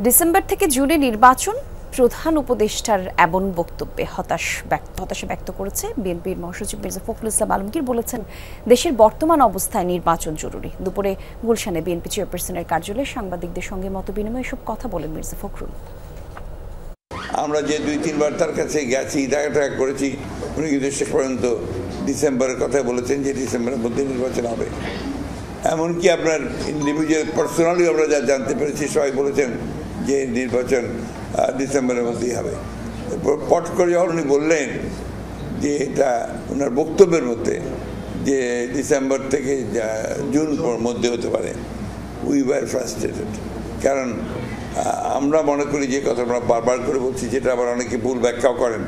December থেকে জুনে নির্বাচন, প্রধান উপদেষ্টার এমন বক্তব্যে হতাশা ব্যক্ত করেছে বিএনপির মহাসচিব মির্জা ফখরুল ইসলাম আলমগীর। বলেছেন, দেশের বর্তমান অবস্থায় নির্বাচন জরুরি। দুপুরে গুলশানে বিএনপি চেয়ারপারসনের কার্যালয়ে সাংবাদিকদের সঙ্গে মতবিনিময়ে এসব কথা বলেন মির্জা ফখরুল। আমরা যে ২-৩ বার তার কাছে গেছি, দেখা করেছি, উনি কিন্তু শেষ পর্যন্ত ডিসেম্বরের কথা বলেছেন যে ডিসেম্বরের মধ্যে নির্বাচন হবে। এমনকি আপনার ইন্ডিভিজুয়াল পার্সোনালি আমরা যা জানতে পেরেছি, সবাই বলেছেন যে নির্বাচন ডিসেম্বরের মধ্যেই হবে। পট করে যখন উনি বললেন যে এটা ওনার বক্তব্যের মধ্যে যে ডিসেম্বর থেকে জুন মধ্যে হতে পারে, উই ওয়ার ফ্রাস্ট্রেটেড। কারণ আমরা মনে করি যে কথা আমরা বারবার করে বলছি, যেটা আবার অনেকে ভুল ব্যাখ্যাও করেন,